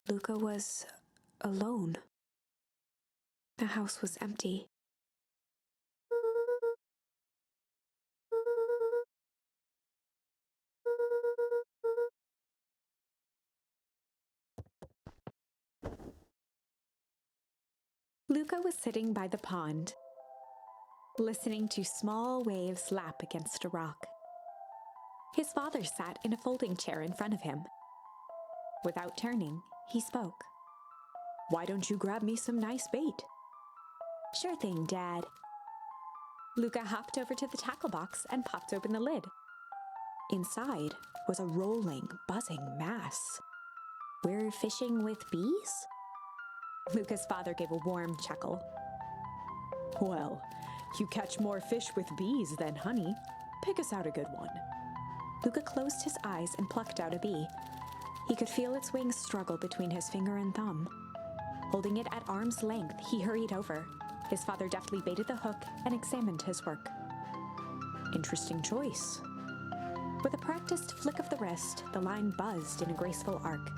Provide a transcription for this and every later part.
Luca was alone. The house was empty. Luca was sitting by the pond, listening to small waves lap against a rock. His father sat in a folding chair in front of him. Without turning, he spoke. "Why don't you grab me some nice bait?" "Sure thing, Dad." Luca hopped over to the tackle box and popped open the lid. Inside was a rolling, buzzing mass. "We're fishing with bees?" Luca's father gave a warm chuckle. "Well, you catch more fish with bees than honey. Pick us out a good one." Luca closed his eyes and plucked out a bee. He could feel its wings struggle between his finger and thumb. Holding it at arm's length, he hurried over. His father deftly baited the hook and examined his work. "Interesting choice." With a practiced flick of the wrist, the line buzzed in a graceful arc.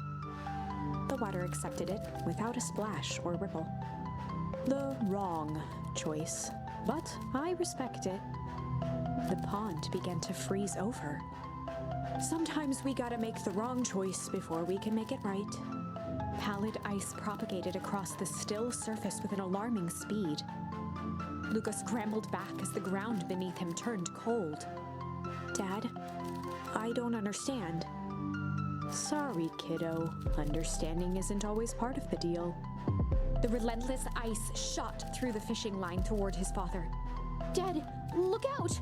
The water accepted it without a splash or ripple. "The wrong choice, but I respect it." The pond began to freeze over. "Sometimes we gotta make the wrong choice before we can make it right." Pallid ice propagated across the still surface with an alarming speed. Luca scrambled back as the ground beneath him turned cold. "Dad, I don't understand." "Sorry, kiddo. Understanding isn't always part of the deal." The relentless ice shot through the fishing line toward his father. "Dad, look out!"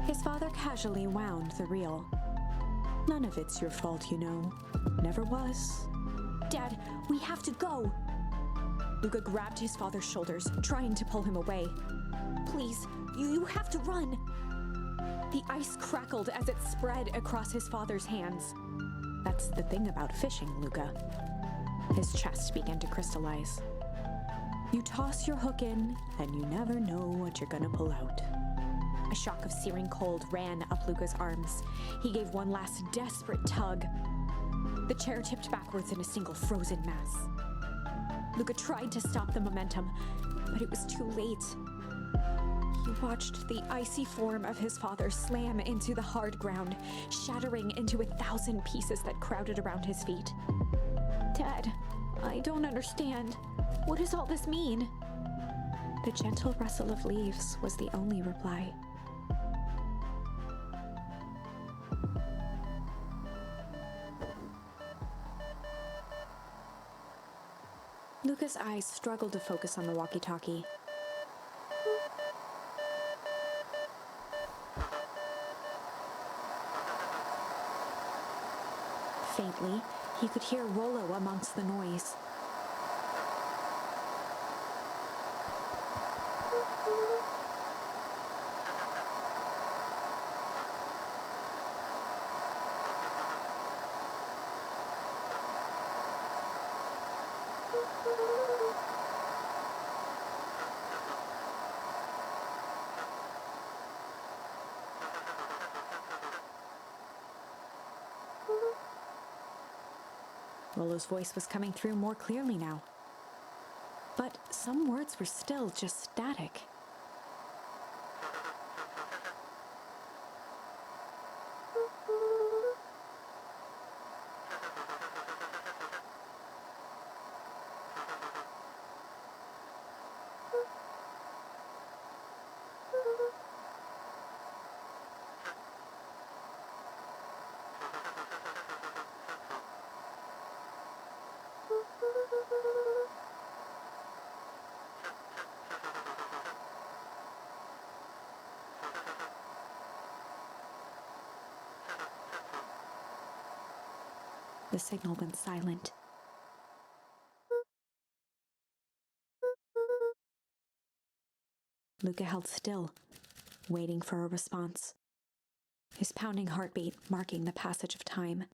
His father casually wound the reel. "None of it's your fault, you know. Never was." "Dad, we have to go." Luca grabbed his father's shoulders, trying to pull him away. "Please, you have to run." The ice crackled as it spread across his father's hands. "That's the thing about fishing, Luca." His chest began to crystallize. "You toss your hook in, and you never know what you're gonna pull out." A shock of searing cold ran up Luca's arms. He gave one last desperate tug. The chair tipped backwards in a single frozen mass. Luca tried to stop the momentum, but it was too late. He watched the icy form of his father slam into the hard ground, shattering into 1,000 pieces that crowded around his feet. "Dad, I don't understand. What does all this mean?" The gentle rustle of leaves was the only reply. Luca's eyes struggled to focus on the walkie-talkie. Faintly, he could hear Rollo amongst the noise. Rollo's voice was coming through more clearly now. But some words were still just static. The signal went silent. Luca held still, waiting for a response, his pounding heartbeat marking the passage of time.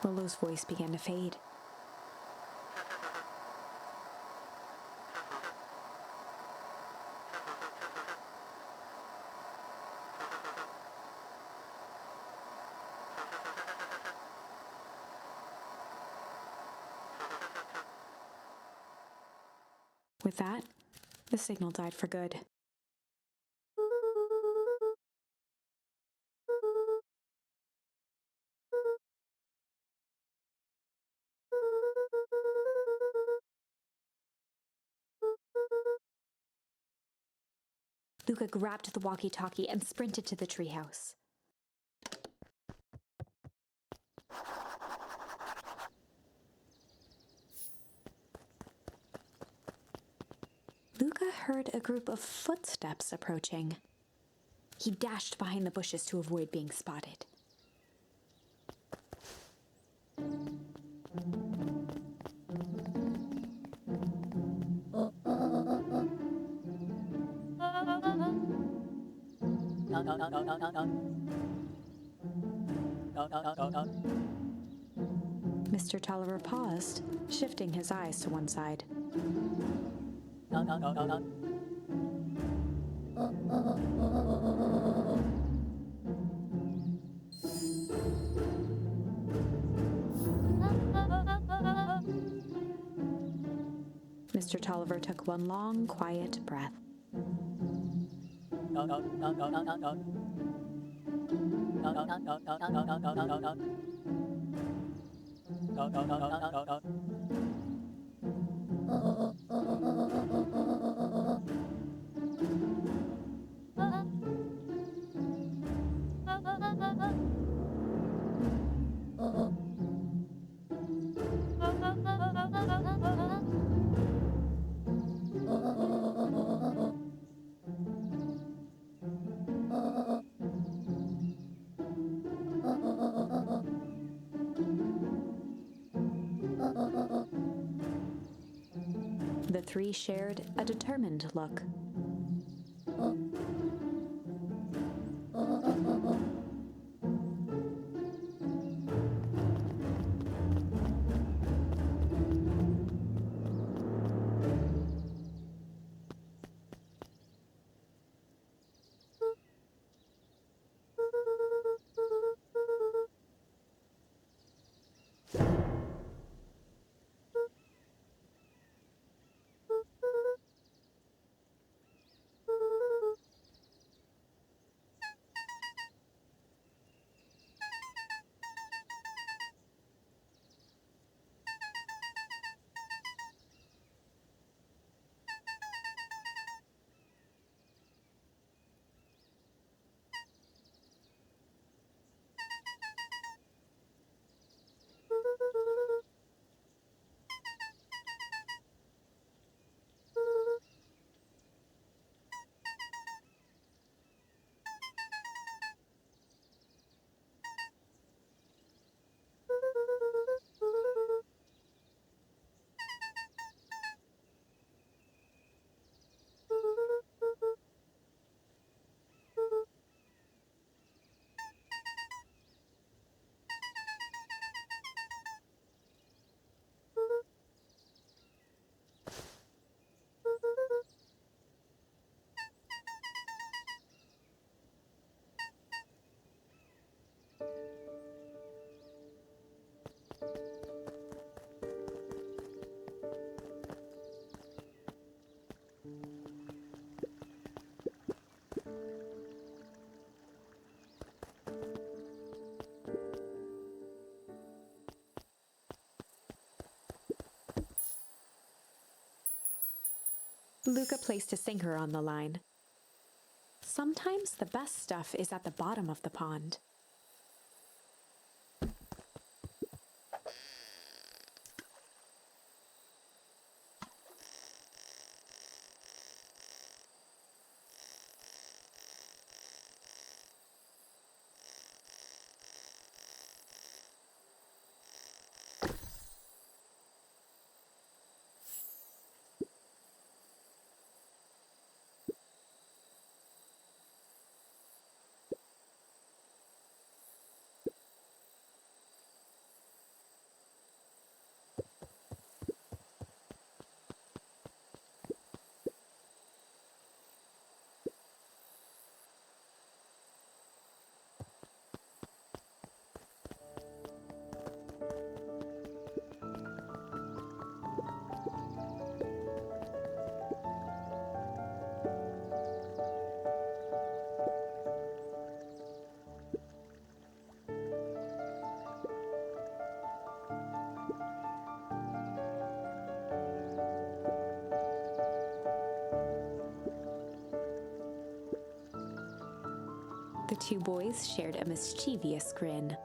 Lolo's voice began to fade. With that, the signal died for good. Luca grabbed the walkie-talkie and sprinted to the treehouse. Luca heard a group of footsteps approaching. He dashed behind the bushes to avoid being spotted. Mr. Tolliver paused, shifting his eyes to one side. Mr. Tolliver took one long, quiet breath. The three shared a determined look. Luca placed a sinker on the line. Sometimes the best stuff is at the bottom of the pond. The two boys shared a mischievous grin.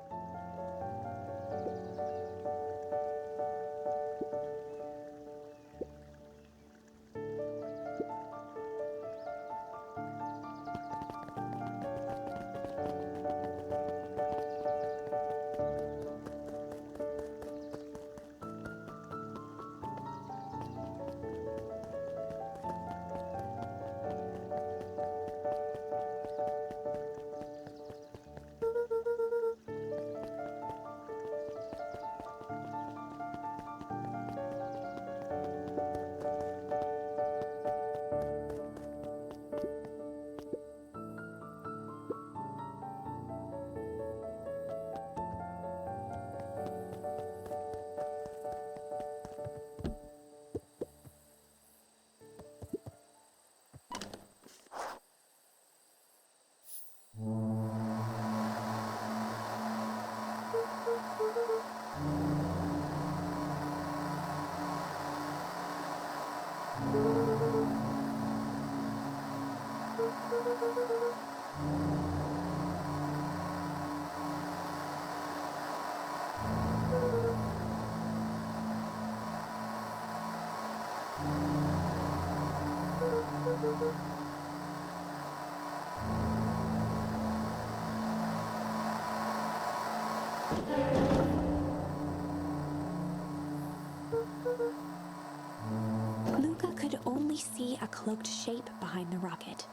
Luca could only see a cloaked shape behind the rocket.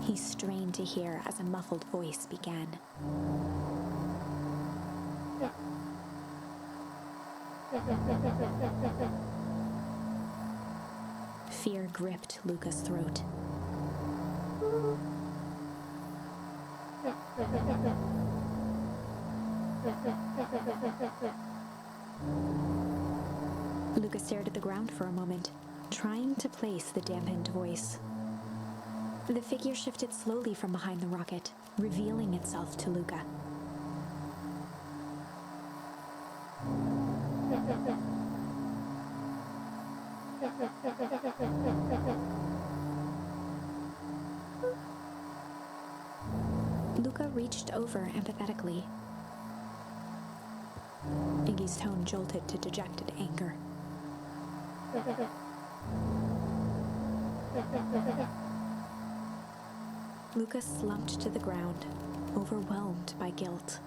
He strained to hear as a muffled voice began. Fear gripped Luca's throat. Luca stared at the ground for a moment, trying to place the dampened voice. The figure shifted slowly from behind the rocket, revealing itself to Luca. Luca reached over empathetically. Iggy's tone jolted to dejected anger. Luca slumped to the ground, overwhelmed by guilt.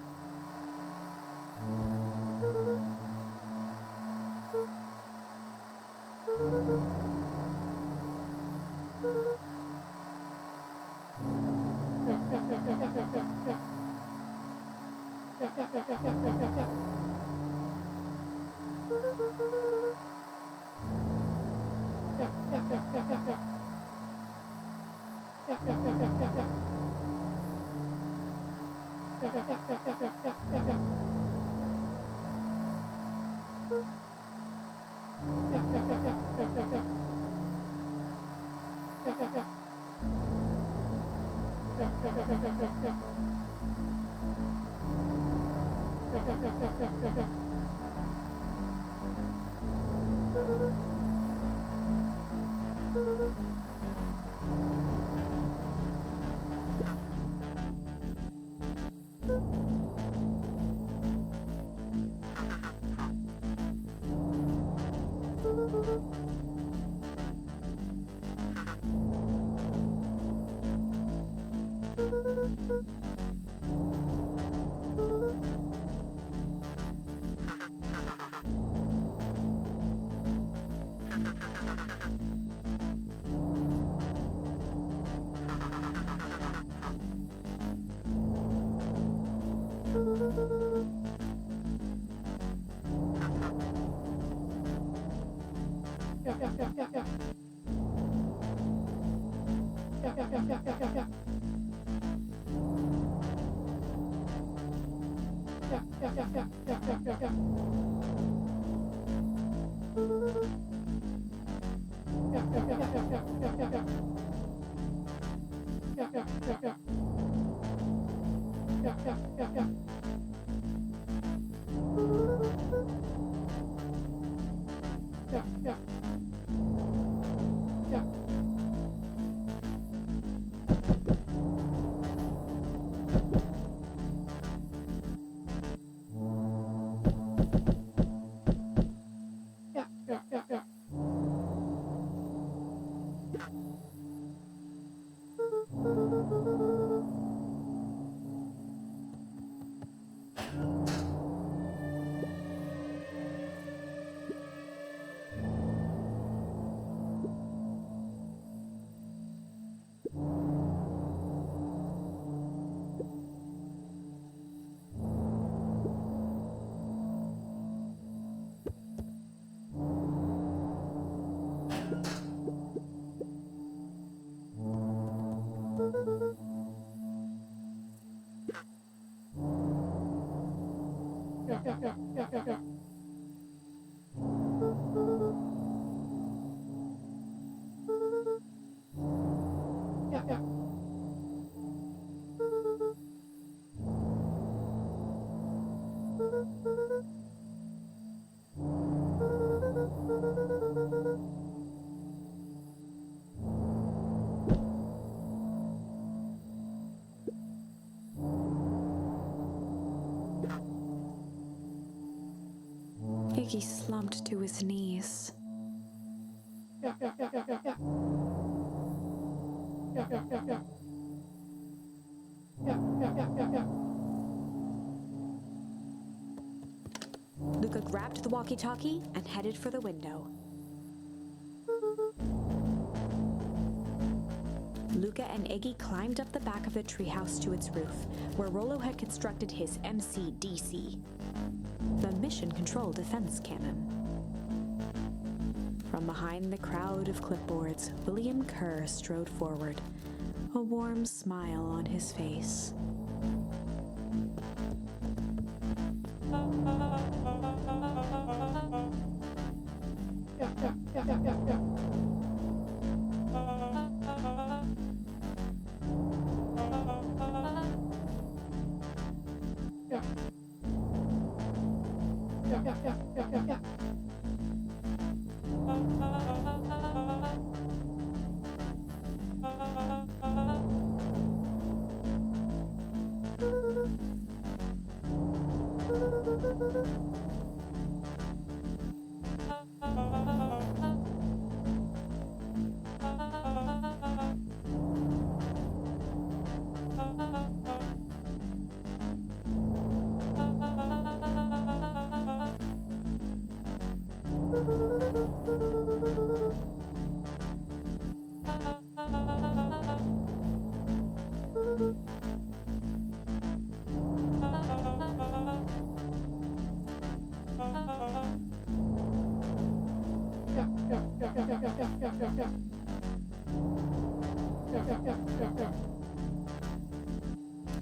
Iggy slumped to his knees. Luca grabbed the walkie-talkie and headed for the window. Luca and Iggy climbed up the back of the treehouse to its roof, where Rollo had constructed his MCDC, the Mission Control Defense Cannon. From behind the crowd of clipboards, William Kerr strode forward, a warm smile on his face.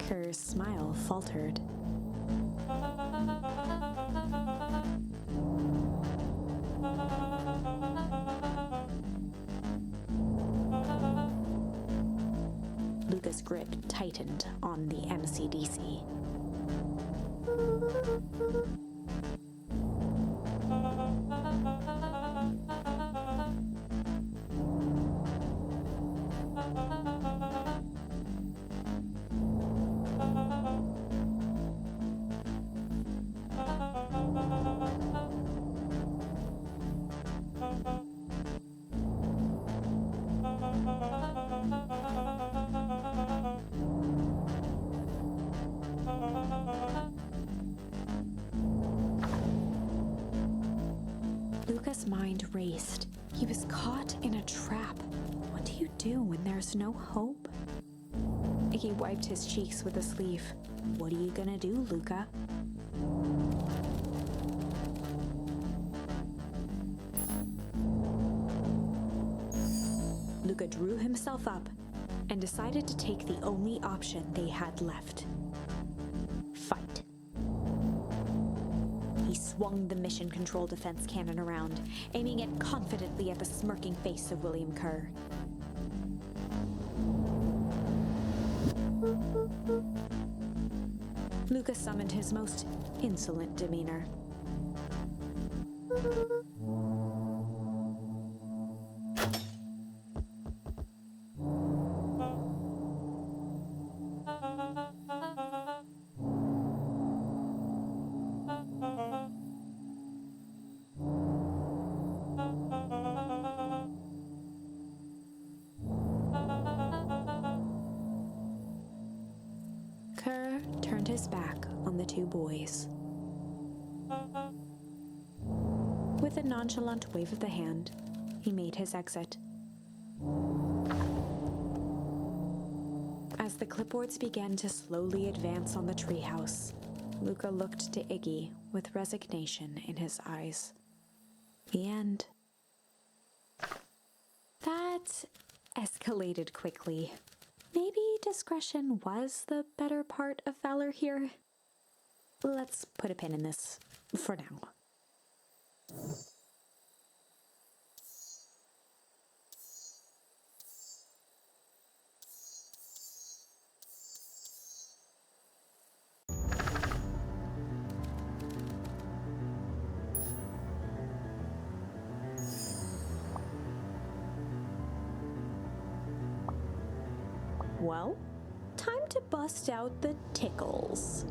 Kerr's smile faltered. Luca's grip tightened on the MCDC. Luca's mind raced. He was caught in a trap. What do you do when there's no hope? Iggy wiped his cheeks with a sleeve. What are you gonna do, Luca? Luca drew himself up and decided to take the only option they had left. Fight. He swung the Mission Control Defense Cannon around, aiming it confidently at the smirking face of William Kerr. Luca summoned his most insolent demeanor. Kerr turned his back on the two boys. With a nonchalant wave of the hand, he made his exit. As the clipboards began to slowly advance on the treehouse, Luca looked to Iggy with resignation in his eyes. The end. That escalated quickly. Maybe discretion was the better part of valor here. let's put a pin in this for now. Well, time to bust out the tickles.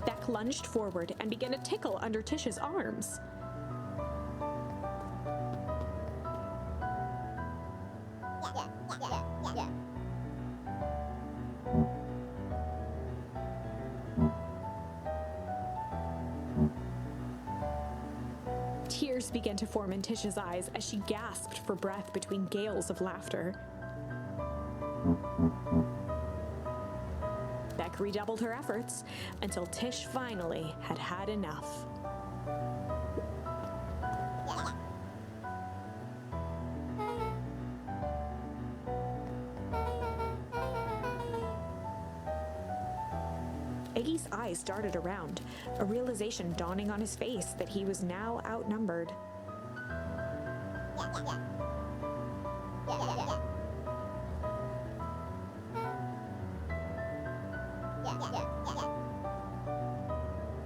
Beck lunged forward and began to tickle under Tish's arms. Tears began to form in Tish's eyes as she gasped for breath between gales of laughter. Beck redoubled her efforts until Tish finally had had enough. Iggy's eyes darted around, a realization dawning on his face that he was now outnumbered.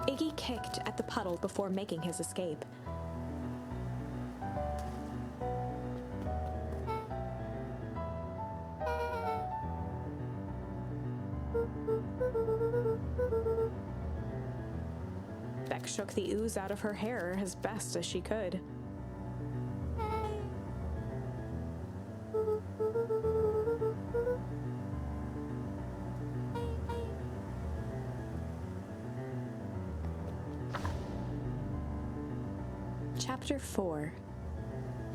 Iggy kicked at the puddle before making his escape. Beck shook the ooze out of her hair as best as she could. Chapter 4.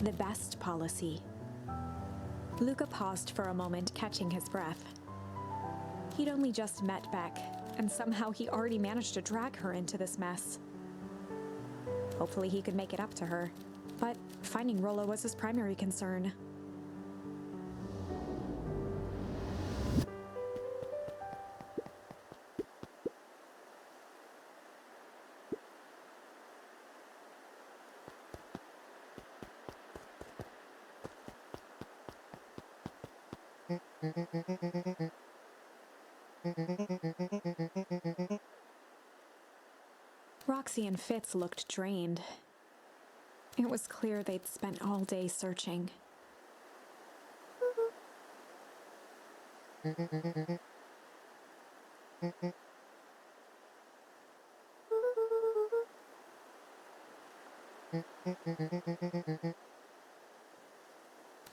The Best Policy. Luca paused for a moment, catching his breath. He'd only just met Beck, and somehow he already managed to drag her into this mess. Hopefully he could make it up to her, but finding Rollo was his primary concern. Roxy and Fitz looked drained. It was clear they'd spent all day searching.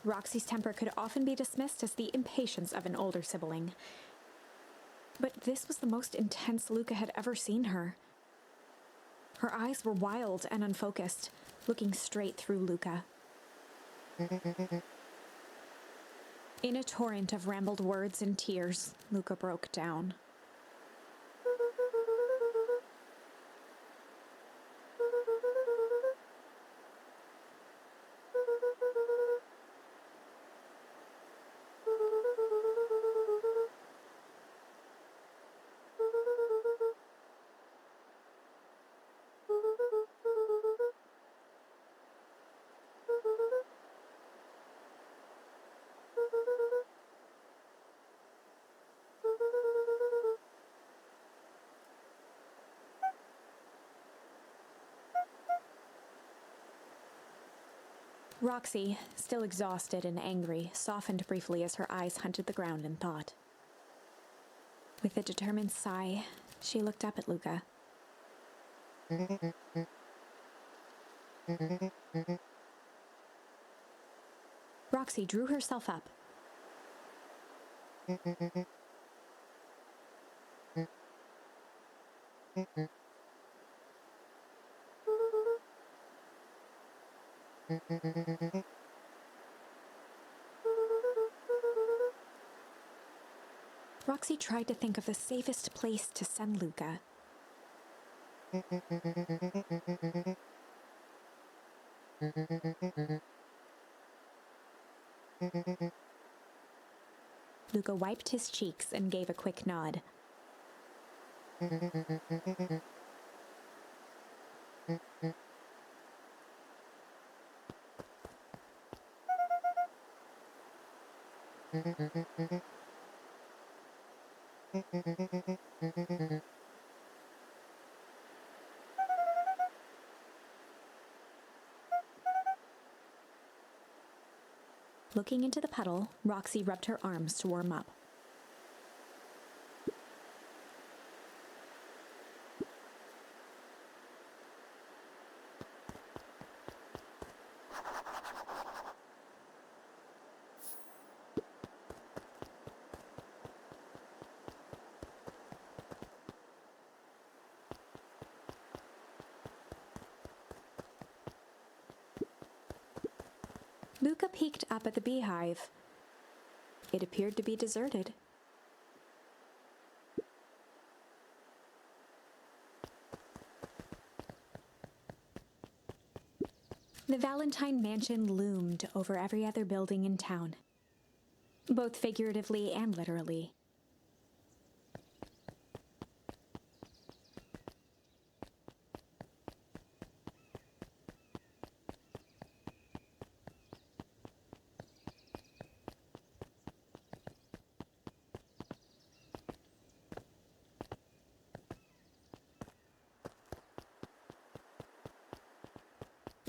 Roxy's temper could often be dismissed as the impatience of an older sibling. But this was the most intense Luca had ever seen her. Her eyes were wild and unfocused, looking straight through Luca. In a torrent of rambled words and tears, Luca broke down. Roxy, still exhausted and angry, softened briefly as her eyes hunted the ground in thought. With a determined sigh, she looked up at Luca. Roxy drew herself up. Roxy tried to think of the safest place to send Luca. Luca wiped his cheeks and gave a quick nod. Looking into the puddle, Roxy rubbed her arms to warm up. Luca peeked up at the beehive. It appeared to be deserted. The Valentine Mansion loomed over every other building in town, both figuratively and literally.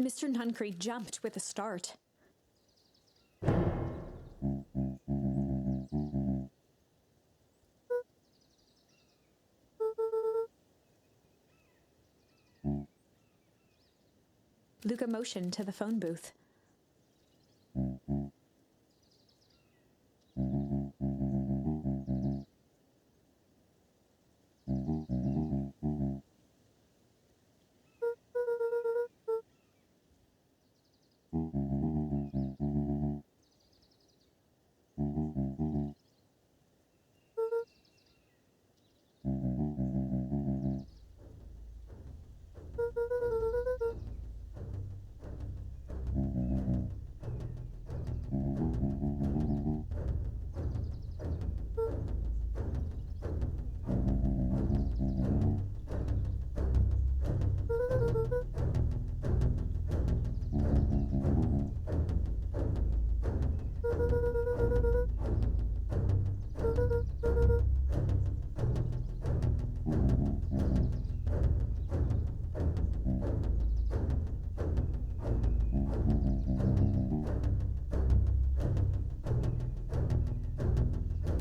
Mr. Nuncree jumped with a start. Luca motioned to the phone booth.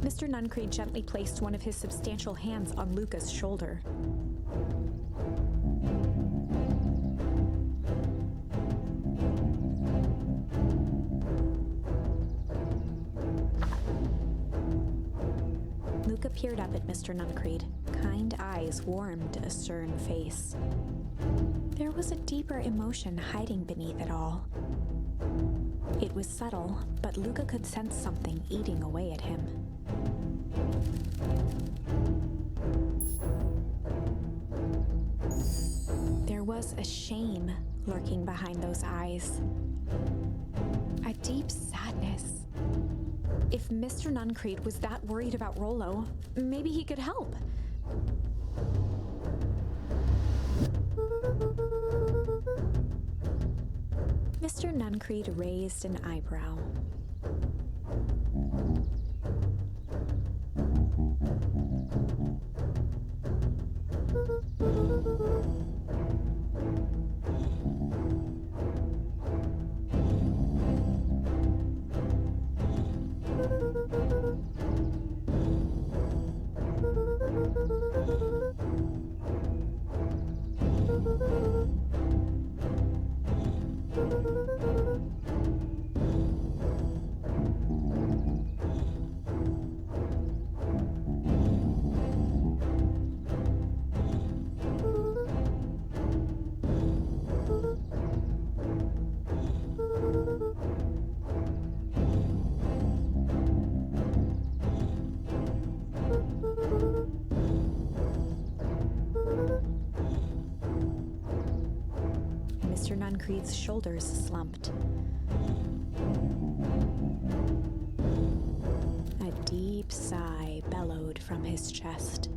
Mr. Nuncree gently placed one of his substantial hands on Luca's shoulder. Luca peered up at Mr. Nuncree. Kind eyes warmed a stern face. There was a deeper emotion hiding beneath it all. It was subtle, but Luca could sense something eating away at him. There was a shame lurking behind those eyes. A deep sadness. If Mr. Nuncree was that worried about Rollo, maybe he could help. Mr. Nuncree raised an eyebrow. Mr. Nuncree's shoulders slumped. A deep deep sigh bellowed from his chest.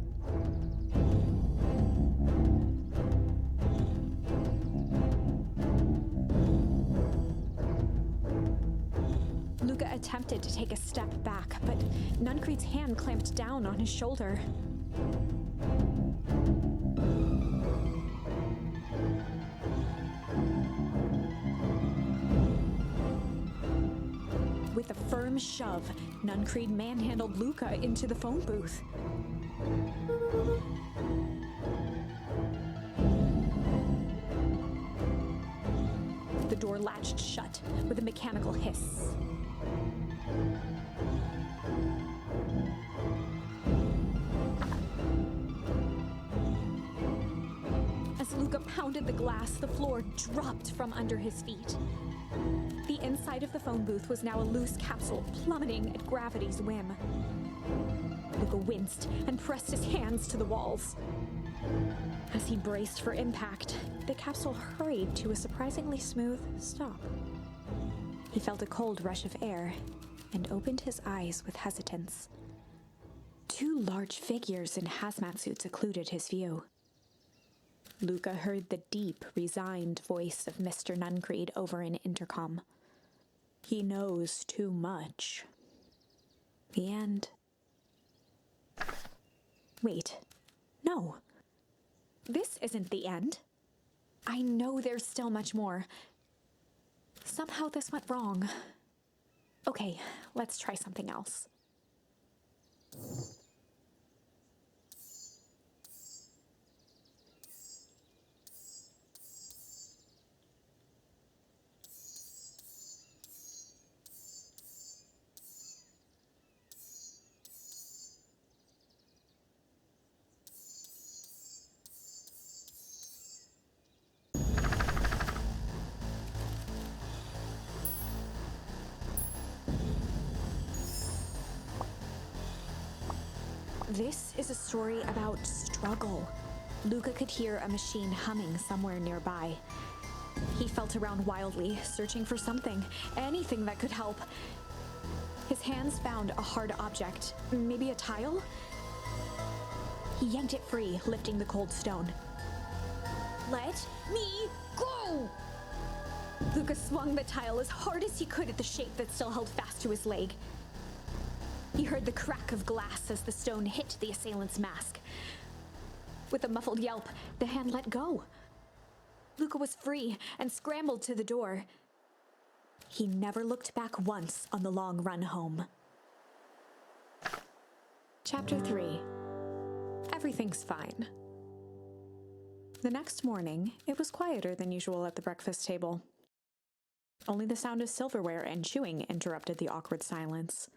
Luca attempted to take a step back, but Nuncreed's hand clamped down on his shoulder. With a firm shove, Nuncreed manhandled Luca into the phone booth. The door latched shut with a mechanical hiss. As Luca pounded the glass, the floor dropped from under his feet. The inside of the phone booth was now a loose capsule, plummeting at gravity's whim. Luca winced and pressed his hands to the walls. As he braced for impact, the capsule hurried to a surprisingly smooth stop. He felt a cold rush of air and opened his eyes with hesitance. Two large figures in hazmat suits occluded his view. Luca heard the deep, resigned voice of Mr. Nuncreed over an intercom. He knows too much. The end. Wait, no. This isn't the end. I know there's still much more. Somehow this went wrong. Okay, let's try something else. This is a story about struggle. Luca could hear a machine humming somewhere nearby. He felt around wildly, searching for something, anything that could help. His hands found a hard object, maybe a tile? He yanked it free, lifting the cold stone. Let me go! Luca swung the tile as hard as he could at the shape that still held fast to his leg. He heard the crack of glass as the stone hit the assailant's mask. With a muffled yelp, the hand let go. Luca was free and scrambled to the door. He never looked back once on the long run home. Chapter 3. Everything's fine. The next morning, it was quieter than usual at the breakfast table. Only the sound of silverware and chewing interrupted the awkward silence.